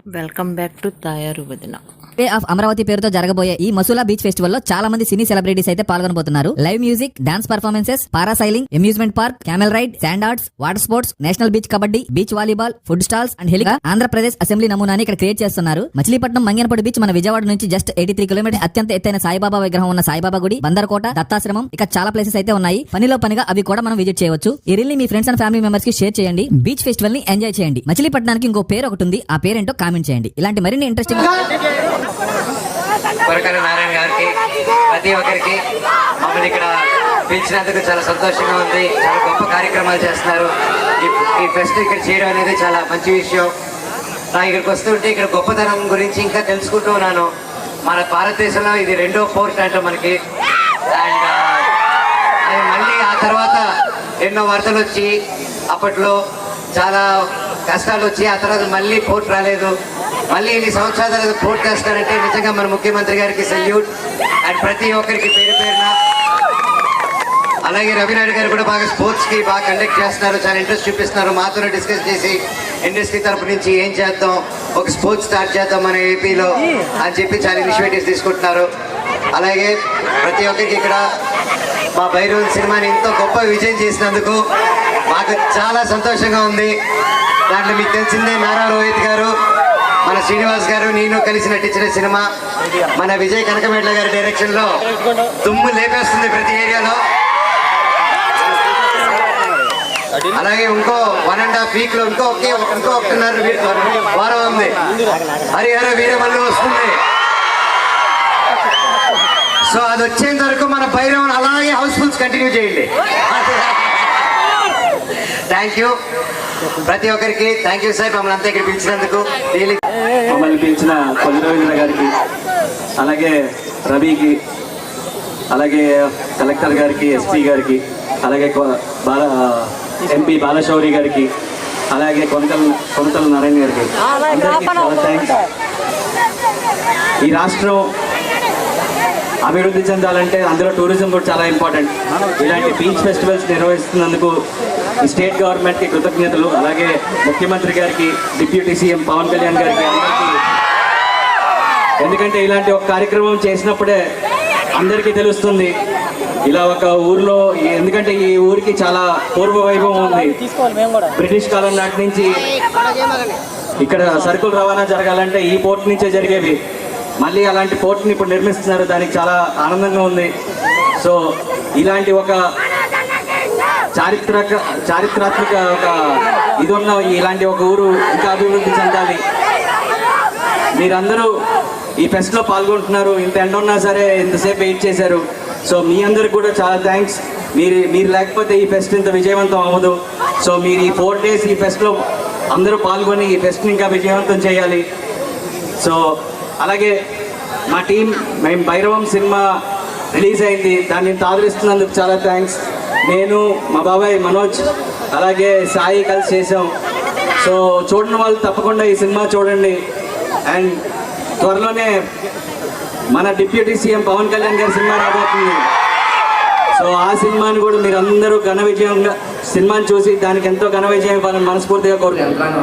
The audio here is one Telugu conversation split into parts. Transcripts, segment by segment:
వెల్కమ్ బ్యాక్ టు తాయారు వదిన. డే ఆఫ్ అమరావతి పేరుతో జరగబోయే ఈ మసూలా బీచ్ ఫెస్టివల్ లో చాలా మంది సినీ సెలబ్రిటీస్ అయితే పాల్గొనబోతున్నారు. Live music, dance performances, parasailing, amusement park, camel ride, sand arts, water sports, national beach kabaddi, beach volleyball, food stalls and హెలిగా ఆంధ్రప్రదేశ్ అసెంబ్లీ నమూనాని ఇక్కడ క్రియేట్ చేస్తున్నారు. మచిలీపట్నం మంగనపడి బీచ్ మన విజయవాడ నుంచి జస్ట్ 83 కిలోమీటర్ అత్యంత ఎత్తైన సాయిబాబా విగ్రహం ఉన్న సాయిబాబా గుడి, బందరకోట, దత్తాశ్రమం, ఇక చాలా ప్లేసెస్ అయితే ఉన్నాయి. పనిలో పనిగా అవి కూడా మనం విజిట్ చేయవచ్చు. ఈ రీల్ ని మీ ఫ్రెండ్స్ అండ్ ఫ్యామిలీ మెంబర్స్ కి షేర్ చేయండి. బీచ్ ఫెస్టివల్ ని ఎంజాయ్ చేయండి. మచిలీపట్నానికి ఇంకో పేరు ఒకటి ఉంది, ఆ పేరేంటో కామెంట్ చేయండి. ఇలాంటి మరిన్ని ఇంట్రెస్టింగ్ కొరకల నారాయణ గారికి ప్రతి ఒక్కరికి మమ్మల్ని ఇక్కడ పిలిచినందుకు చాలా సంతోషంగా ఉంది. చాలా గొప్ప కార్యక్రమాలు చేస్తున్నారు. ఈ ఫెస్ట్ ఇక్కడ చేయడం అనేది చాలా మంచి విషయం. నాకు ఇక్కడికి వస్తుంటే ఇక్కడ గొప్పతనం గురించి ఇంకా తెలుసుకుంటూ ఉన్నాను. మన భారతదేశంలో ఇది 2వ పోర్ట్ అంట మనకి. అండ్ అది మళ్ళీ ఆ తర్వాత ఎన్నో వరదలు వచ్చి అప్పట్లో చాలా కష్టాలు వచ్చి ఆ తర్వాత మళ్ళీ పోర్ట్ రాలేదు. మళ్ళీ ఇన్ని సంవత్సరాల తర్వాత పోర్ట్ చేస్తారంటే నిజంగా మన ముఖ్యమంత్రి గారికి సెల్యూట్. అండ్ ప్రతి ఒక్కరికి పేరు పేరున, అలాగే రవినాయుడు గారు కూడా బాగా స్పోర్ట్స్కి బాగా కండక్ట్ చేస్తున్నారు, చాలా ఇంట్రెస్ట్ చూపిస్తున్నారు. మాతో డిస్కస్ చేసి ఇండస్ట్రీ తరపు నుంచి ఏం చేద్దాం, ఒక స్పోర్ట్స్ స్టార్ట్ చేద్దాం మన ఏపీలో అని చెప్పి చాలా ఇనిషియేటివ్స్ తీసుకుంటున్నారు. అలాగే ప్రతి ఒక్కరికి ఇక్కడ మా భైరవన్ సినిమాని ఎంతో గొప్ప విజయం చేసినందుకు మాకు చాలా సంతోషంగా ఉంది. దాంట్లో మీకు తెలిసిందే నారా రోహిత్ గారు, మన శ్రీనివాస్ గారు, నేను కలిసి నటించిన సినిమా మన విజయ్ కనకమేట్ల గారి డైరెక్షన్ లో దుమ్ము లేపేస్తుంది ప్రతి ఏరియాలో. అలాగే ఇంకో 1.5 వీక్ లో ఇంకో 1.5 వారం ఉంది. హరిహర వీరమల్లు వస్తుంది. సో అది వచ్చేంత వరకు మన భైరవన్ అలాగే హౌస్ఫుల్స్ కంటిన్యూ చేయండి. థ్యాంక్ యూ ప్రతి ఒక్కరికి. థ్యాంక్ యూ సార్, మమ్మల్ని అంతా ఇక్కడ పిలిచినందుకు. మమ్మల్ని పిలిచిన కొల్లి రవీంద్ర గారికి, అలాగే రవికి, అలాగే కలెక్టర్ గారికి, ఎస్పీ గారికి, అలాగే ఎంపీ బాలశౌరి గారికి, అలాగే కొంతల నారాయణ గారికి అందరికీ చాలా థ్యాంక్స్. ఈ రాష్ట్రం అభివృద్ధి చెందాలంటే అందులో టూరిజం కూడా చాలా ఇంపార్టెంట్. ఇలాంటి బీచ్ ఫెస్టివల్స్ నిర్వహిస్తున్నందుకు ఈ స్టేట్ గవర్నమెంట్కి కృతజ్ఞతలు. అలాగే ముఖ్యమంత్రి గారికి, డిప్యూటీ సీఎం పవన్ కళ్యాణ్ గారికి అందరికీ. ఎందుకంటే ఇలాంటి ఒక కార్యక్రమం చేసినప్పుడే అందరికీ తెలుస్తుంది ఇలా ఒక ఊర్లో. ఎందుకంటే ఈ ఊరికి చాలా పూర్వ వైభవం ఉంది. బ్రిటిష్ కాలం నాటి నుంచి ఇక్కడ సరుకులు రవాణా జరగాలంటే ఈ పోర్ట్ నుంచే జరిగేవి. మళ్ళీ అలాంటి పోర్ట్ని ఇప్పుడు నిర్మిస్తున్నారు, దానికి చాలా ఆనందంగా ఉంది. సో ఇలాంటి ఒక చారిత్రాత్మక ఒక ఇది ఉన్న ఇలాంటి ఒక ఊరు ఇంకా అభివృద్ధి చెందాలి. మీరందరూ ఈ ఫెస్ట్లో పాల్గొంటున్నారు. ఇంత ఎండ ఉన్నా సరే ఇంతసేపు వెయిట్ చేశారు. సో మీ అందరికి కూడా చాలా థ్యాంక్స్. మీరు లేకపోతే ఈ ఫెస్ట్ ఇంత విజయవంతం అవ్వదు. సో మీరు ఈ 4 days ఈ ఫెస్ట్లో అందరూ పాల్గొని ఈ ఫెస్ట్ని ఇంకా విజయవంతం చేయాలి. సో అలాగే మా టీం, మేము భైరవం సినిమా రిలీజ్ అయింది, దాన్ని ఆదరిస్తున్నందుకు చాలా థ్యాంక్స్. నేను, మా బాబాయ్ మనోజ్, అలాగే సాయి కలిసి చేసాం. సో చూడని వాళ్ళు తప్పకుండా ఈ సినిమా చూడండి. అండ్ త్వరలోనే మన డిప్యూటీ సీఎం పవన్ కళ్యాణ్ గారి సినిమా రాబోతుంది. సో ఆ సినిమాని కూడా మీరు అందరూ ఘన విజయంగా సినిమాని చూసి దానికి ఎంతో ఘన విజయం ఇవ్వాలని మనస్ఫూర్తిగా కోరుకుంటున్నాను.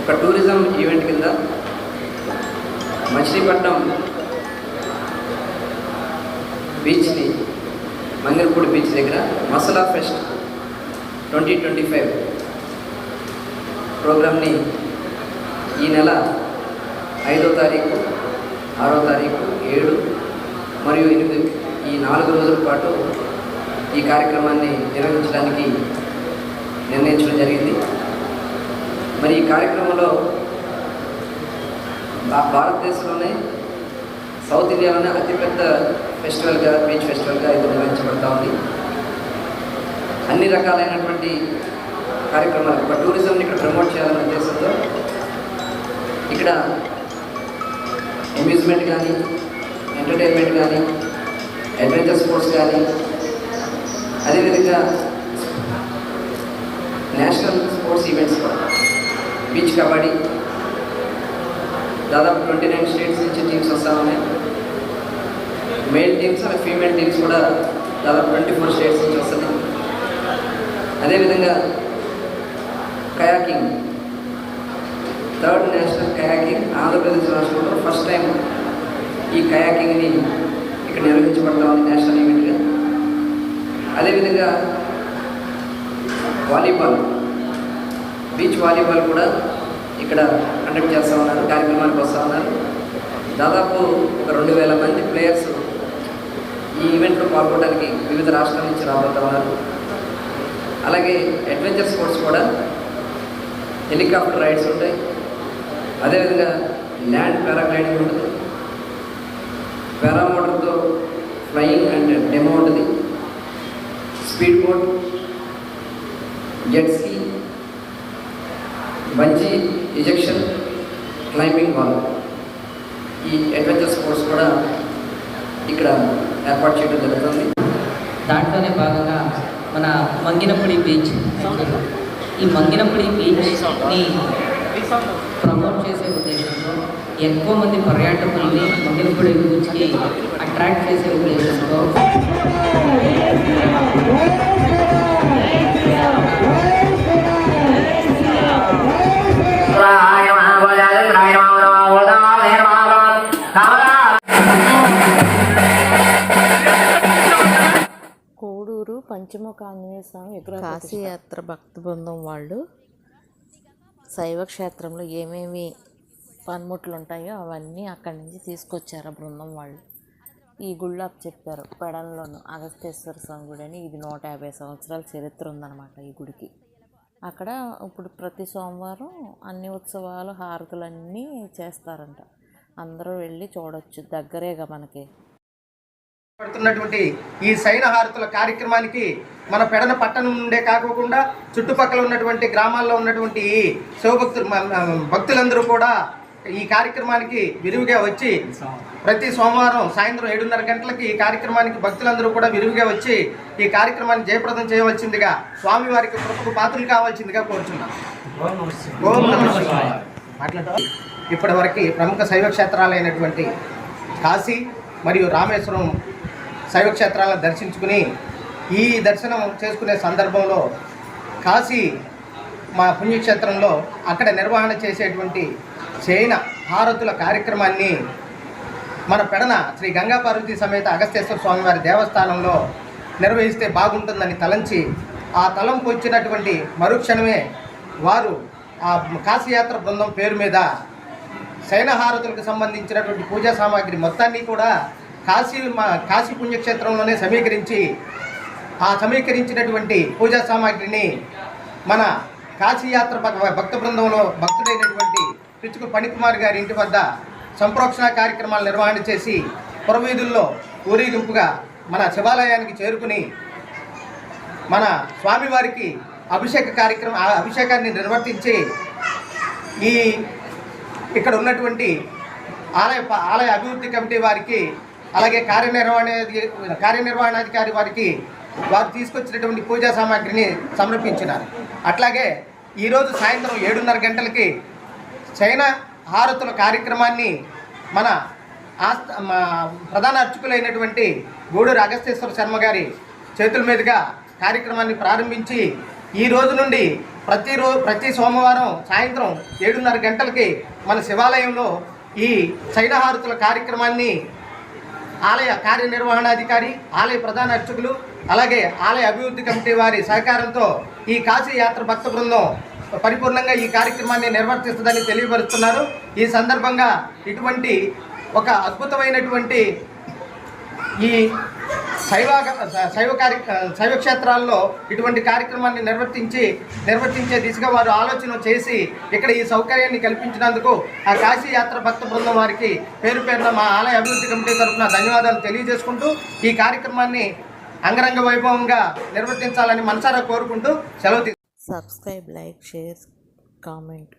ఒక టూరిజం ఈవెంట్ కింద మచిలీపట్నం బీచ్ని, మంగళపూడి బీచ్ దగ్గర మసాలా ఫెస్ట్ 2025 ప్రోగ్రామ్ని ఈ నెల 5వ తారీఖు, 6వ తారీఖు, 7 మరియు 8 ఈ 4 రోజుల పాటు ఈ కార్యక్రమాన్ని నిర్వహించడానికి నిర్ణయించడం జరిగింది. మరి ఈ కార్యక్రమంలో భారతదేశంలోనే, సౌత్ ఇండియాలోనే అతిపెద్ద ఫెస్టివల్గా, బీచ్ ఫెస్టివల్గా ఇది నిర్వహించబడతా ఉంది. అన్ని రకాలైనటువంటి కార్యక్రమాలు, ఒక టూరిజంని ఇక్కడ ప్రమోట్ చేయాలనే ఉద్దేశంతో ఇక్కడ అమ్యూజ్మెంట్ కానీ, ఎంటర్టైన్మెంట్ కానీ, అడ్వెంచర్ స్పోర్ట్స్ కానీ, అదేవిధంగా నేషనల్ స్పోర్ట్స్ ఈవెంట్స్ కూడా, బీచ్ కబడ్డీ దాదాపు 29 స్టేట్స్ నుంచి టీమ్స్ వస్తూ ఉన్నాయి. మేల్ టీమ్స్ అలాగే ఫీమేల్ టీమ్స్ కూడా దాదాపు 24 స్టేట్స్ నుంచి వస్తుంది. అదేవిధంగా kayaking third national kayaking Andhra Pradesh రాష్ట్రంలో ఫస్ట్ టైం ఈ కయాకింగ్ని ఇక్కడ నిర్వహించబడతా ఉంది నేషనల్ ఈవెంట్గా. అదేవిధంగా వాలీబాల్, బీచ్ వాలీబాల్ కూడా ఇక్కడ కండక్ట్ చేస్తూ ఉన్నారు, కార్యక్రమానికి వస్తూ ఉన్నారు. దాదాపు ఒక 2000 మంది ప్లేయర్స్ ఈ ఈవెంట్లో పాల్గొనడానికి వివిధ రాష్ట్రాల నుంచి రాబోతూ ఉన్నారు. అలాగే అడ్వెంచర్ స్పోర్ట్స్ కూడా హెలికాప్టర్ రైడ్స్ ఉంటాయి, అదేవిధంగా ల్యాండ్ పారాగ్లైడింగ్ ఉంటుంది, పారామోటర్తో ఫ్లయింగ్ అండ్ డెమో ఉంటుంది, speed boat, jet ski, bungee ejection, climbing wall, ఈ అడ్వెంచర్ స్పోర్ట్స్ కూడా ఇక్కడ ఏర్పాటు చేయడం జరుగుతుంది. దాంట్లోనే భాగంగా మన మంగినపూడి బీచ్, ఈ మంగినపూడి బీచ్ని ప్రమోట్ చేసే ఉద్దేశంతో ఎక్కువ మంది పర్యాటకుల్ని మంగినపూడి బీచ్కి అట్రాక్ట్ చేసే ఉద్దేశంతో కోడూరు పంచముఖ ఆంజనేయ స్వామి విగ్రహ కాశీయాత్ర భక్త బృందం వాళ్ళు శైవ క్షేత్రంలో ఏమేమి పనిముట్లు ఉంటాయో అవన్నీ అక్కడి నుంచి తీసుకొచ్చారు ఆ బృందం వాళ్ళు. ఈ గుళ్ళో చెప్పారు పెడన్లోను అగస్తేశ్వర స్వామి గుడి అని. ఇది 150 సంవత్సరాల చరిత్ర ఉందన్నమాట ఈ గుడికి. అక్కడ ఇప్పుడు ప్రతి సోమవారం అన్ని ఉత్సవాలు హారతులన్నీ చేస్తారంట. అందరూ వెళ్ళి చూడొచ్చు, దగ్గరేగా మనకి. పడుతున్నటువంటి ఈ సైన హారతుల కార్యక్రమానికి మన పెడన పట్టణం నుండే కాకుండా చుట్టుపక్కల ఉన్నటువంటి గ్రామాల్లో ఉన్నటువంటి ఈ భక్తులందరూ కూడా ఈ కార్యక్రమానికి విరివిగా వచ్చి ప్రతి సోమవారం సాయంత్రం 7:30 గంటలకి ఈ కార్యక్రమానికి భక్తులందరూ కూడా విరివిగా వచ్చి ఈ కార్యక్రమాన్ని జయప్రదం చేయవలసిందిగా, స్వామివారికి కృపకు పాత్రలు కావాల్సిందిగా కోరుచున్నాం. ఓం నమః శివాయ. ఇప్పటి వరకు ప్రముఖ శైవ క్షేత్రాలైనటువంటి కాశీ మరియు రామేశ్వరం శైవ క్షేత్రాలను దర్శించుకుని ఈ దర్శనం చేసుకునే సందర్భంలో కాశీ మా పుణ్యక్షేత్రంలో అక్కడ నిర్వహణ చేసేటువంటి చైన హారతుల కార్యక్రమాన్ని మన పెడన శ్రీ గంగా పార్వతీ సమేత అగస్తేశ్వర స్వామివారి దేవస్థానంలో నిర్వహిస్తే బాగుంటుందని తలంచి ఆ తలంపు వచ్చినటువంటి మరుక్షణమే వారు ఆ కాశీయాత్ర బృందం పేరు మీద శయనహారతులకు సంబంధించినటువంటి పూజా సామాగ్రి మొత్తాన్ని కూడా కాశీ పుణ్యక్షేత్రంలోనే సమీకరించినటువంటి పూజా సామాగ్రిని మన కాశీయాత్ర భక్త బృందంలో భక్తుడైనటువంటి పిచ్చుకు ఫణికుమార్ గారి ఇంటి వద్ద సంప్రోక్షణ కార్యక్రమాలు నిర్వహణ చేసి పురవీధుల్లో ఊరేగింపుగా మన శివాలయానికి చేరుకుని మన స్వామివారికి అభిషేకాన్ని నిర్వర్తించి ఈ ఇక్కడ ఉన్నటువంటి ఆలయ అభివృద్ధి కమిటీ వారికి, అలాగే కార్యనిర్వహణాధికారి వారికి వారు తీసుకొచ్చినటువంటి పూజా సామాగ్రిని సమర్పించినారు. అట్లాగే ఈరోజు సాయంత్రం 7:30 గంటలకి చైనా హారతుల కార్యక్రమాన్ని మన ప్రధాన అర్చకులైనటువంటి గూడూరు అగస్తేశ్వర శర్మ గారి చేతుల మీదుగా కార్యక్రమాన్ని ప్రారంభించి ఈ రోజు నుండి ప్రతి సోమవారం సాయంత్రం 7:30 గంటలకి మన శివాలయంలో ఈ శయనహారతుల కార్యక్రమాన్ని ఆలయ కార్యనిర్వహణాధికారి, ఆలయ ప్రధాన అర్చకులు, అలాగే ఆలయ అభివృద్ధి కమిటీ వారి సహకారంతో ఈ కాశీ యాత్ర భక్త బృందం పరిపూర్ణంగా ఈ కార్యక్రమాన్ని నిర్వర్తిస్తుందని తెలియపరుస్తున్నారు. ఈ సందర్భంగా ఇటువంటి ఒక అద్భుతమైనటువంటి ఈ శైవ క్షేత్రాల్లో ఇటువంటి కార్యక్రమాన్ని నిర్వర్తించే దిశగా వారు ఆలోచన చేసి ఇక్కడ ఈ సౌకర్యాన్ని కల్పించినందుకు ఆ కాశీ యాత్ర భక్త బృందం వారికి పేరు పేరున మా ఆలయ అభివృద్ధి కమిటీ తరఫున ధన్యవాదాలు తెలియజేసుకుంటూ ఈ కార్యక్రమాన్ని అంగరంగ వైభవంగా నిర్వర్తించాలని మనసారా కోరుకుంటూ సెలవు. Subscribe, like, share, comment.